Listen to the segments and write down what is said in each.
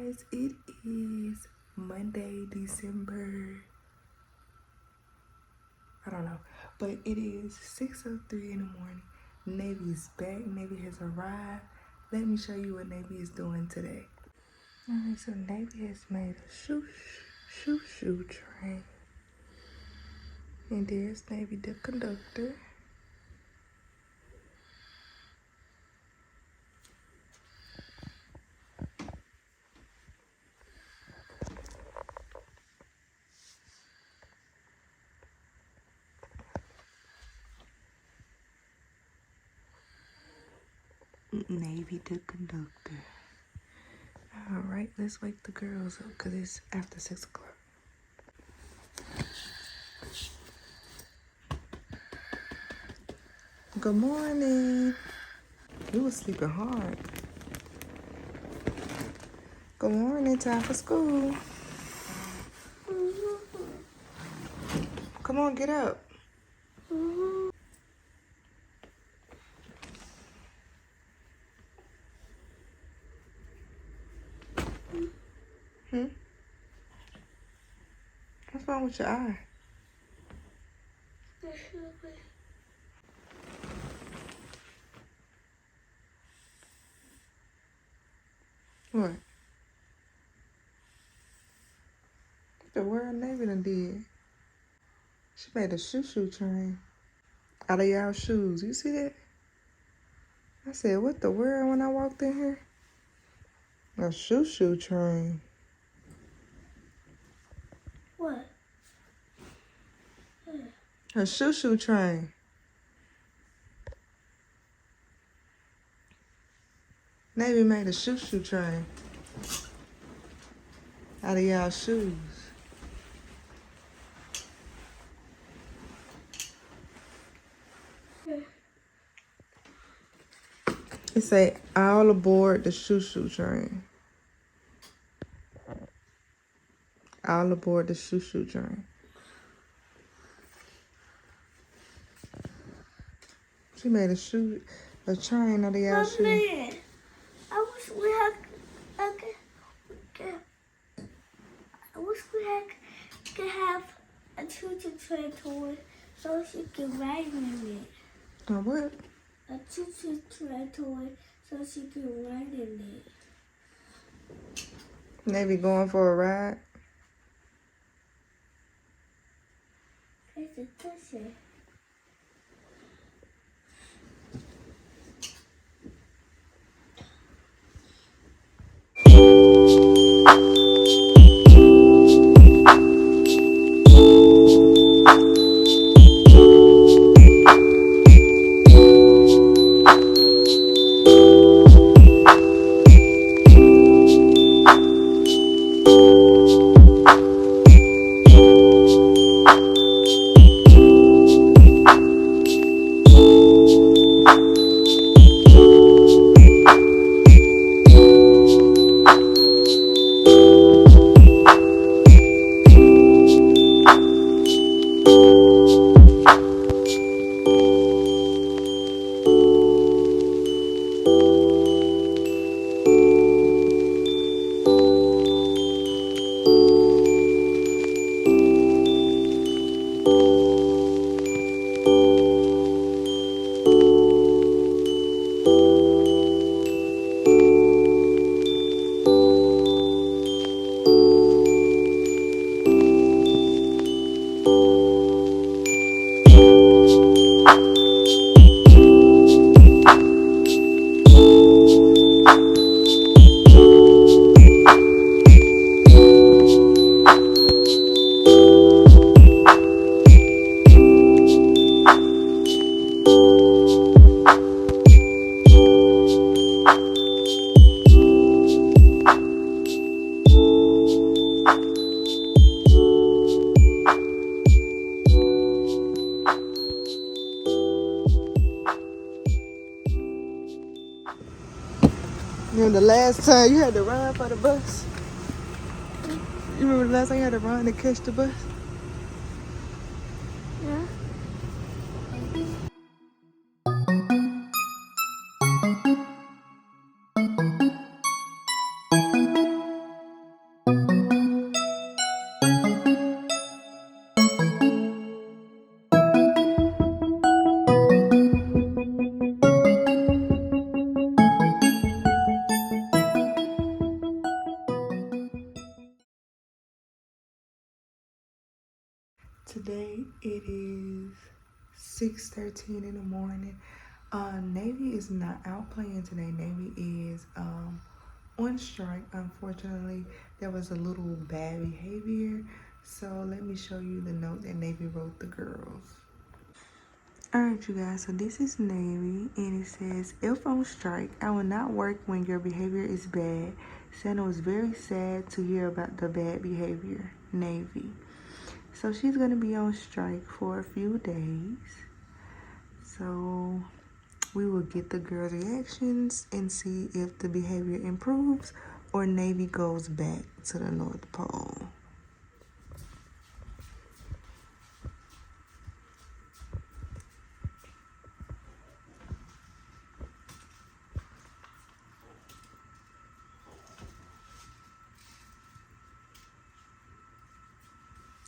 guys, it is Monday, December, I don't know, but it is 6:03 in the morning. Navy's back. Navy has arrived. Let me show you what Navy is doing today. Alright, so Navy has made a shoo train. And there's Navy the conductor. Navy the conductor. Alright, let's wake the girls up because it's after 6 o'clock. Good morning. You was sleeping hard. Good morning, time for school. Come on, get up. What's wrong with your eye? What? What the world Navy done did? She made a shoo train out of y'all shoes. You see that? I said, what the world when I walked in here? A shoo train. What? A shoo train. Navy made a shoo train out of y'all shoes. It say, all aboard the shoo train. All aboard the shoo train. She made a train out of y'all shoes. Man, I wish we had could have a choo-choo train toy so she could ride in it. A what? A choo-choo train toy so she could ride in it. Navy going for a ride? It's a tushy. Remember the last time you had to run for the bus? You remember the last time you had to run to catch the bus? Yeah. Today it is 6:13 in the morning. Navy is not out playing today. Navy is on strike. Unfortunately, there was a little bad behavior. So let me show you the note that Navy wrote the girls. Alright, you guys, so this is Navy, and it says, if on strike, I will not work when your behavior is bad. Santa was very sad to hear about the bad behavior. Navy. So she's going to be on strike for a few days. So we will get the girls' reactions and see if the behavior improves or Navy goes back to the North Pole.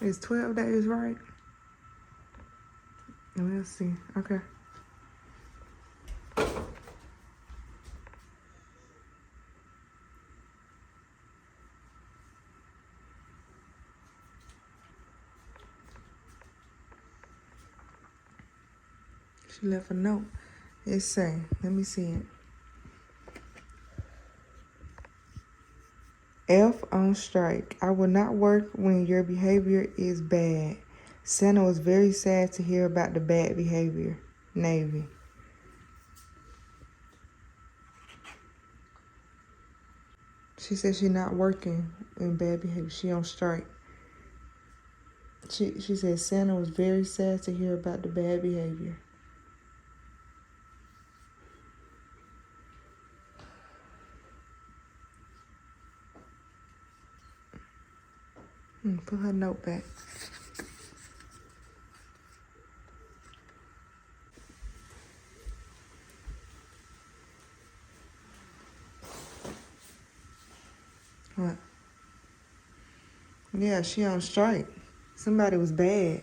Is 12 days right? We'll see. Okay. She left a note. It say, let me see it. F on strike. I will not work when your behavior is bad. Santa was very sad to hear about the bad behavior. Navy. She said she's not working in bad behavior. She on strike. She said Santa was very sad to hear about the bad behavior. Put her note back. What? Yeah, she on strike. Somebody was bad.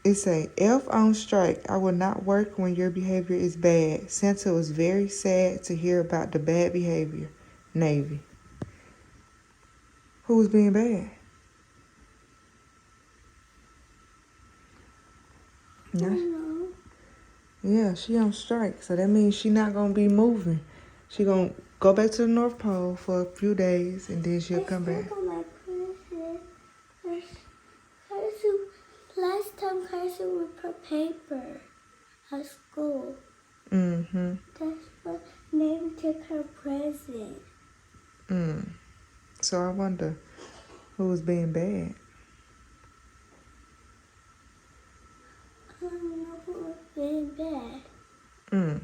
It say, F on strike. I will not work when your behavior is bad. Santa was very sad to hear about the bad behavior. Navy. Who was being bad? No. Yeah, she on strike. So that means she not going to be moving. She going to go back to the North Pole for a few days and then she'll come back. Last time Carson would put paper at school. Mm-hmm. That's what Navy took her present. So I wonder who was being bad. I don't know who was being bad.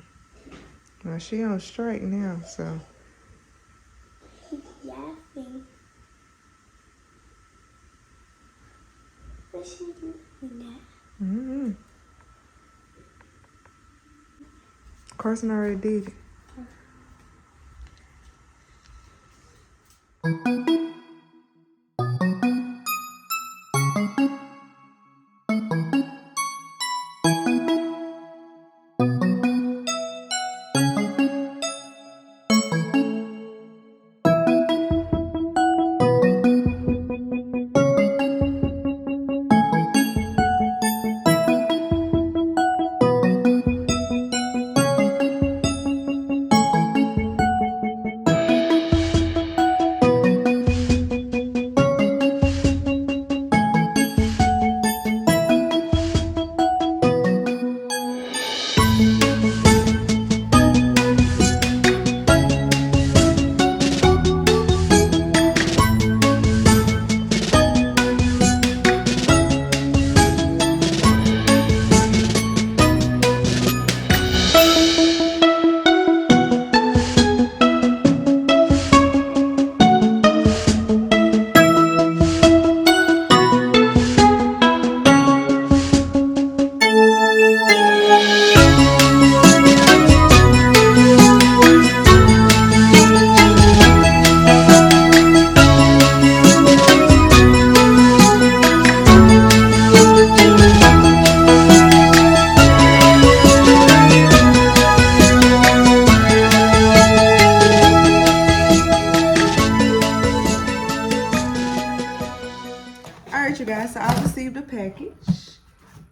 Well, she on strike now, so. She's laughing. But she's doing that. Carson already did it.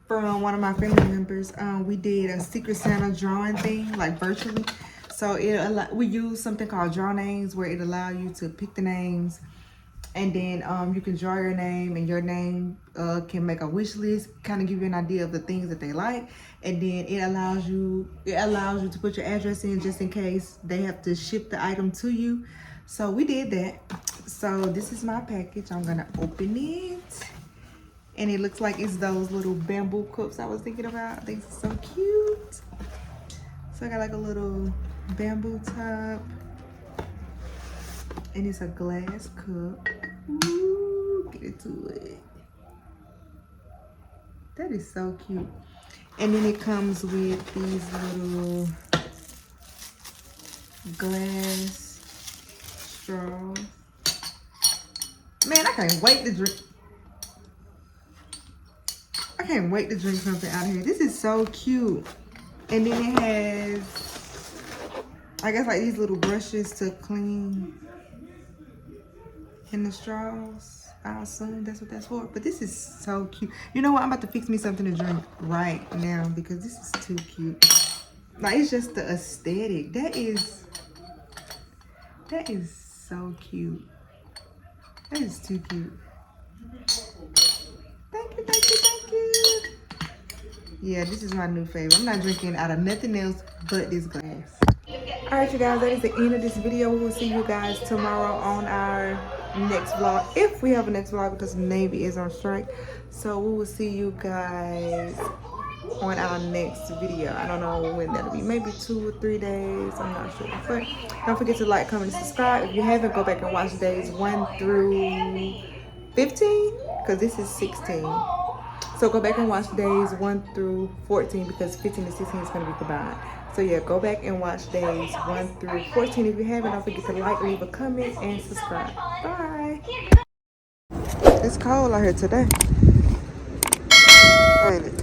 from one of my family members. We did a Secret Santa drawing thing, like virtually. So we use something called Draw Names, where it allows you to pick the names, and then you can draw your name, and your name can make a wish list, kind of give you an idea of the things that they like, and then it allows you to put your address in just in case they have to ship the item to you. So we did that. So this is my package. I'm gonna open it. And it looks like it's those little bamboo cups I was thinking about. I think it's so cute. So I got like a little bamboo top. And it's a glass cup. Ooh, get into it. That is so cute. And then it comes with these little glass straws. Man, I can't wait to drink. I can't wait to drink something out of here. This is so cute. And then it has, I guess, like these little brushes to clean in the straws. I assume that's what that's for. But this is so cute. You know what? I'm about to fix me something to drink right now because this is too cute. Like, it's just the aesthetic. That is so cute. That is too cute. Thank you, thank you, thank you. Yeah, this is my new favorite. I'm not drinking out of nothing else but this glass. Alright, you guys, that is the end of this video. We will see you guys tomorrow on our next vlog, if we have a next vlog, because Navy is on strike. So we will see you guys on our next video. I don't know when that'll be, maybe 2 or 3 days, I'm not sure. But don't forget to like, comment, and subscribe. If you haven't, go back and watch days 1 through 15, because this is 16. So go back and watch days 1 through 14, because 15 to 16 is going to be combined. So yeah, go back and watch days 1 through 14 if you haven't. Don't forget to like, leave a comment, and subscribe. Bye. It's cold out here today. Ain't it?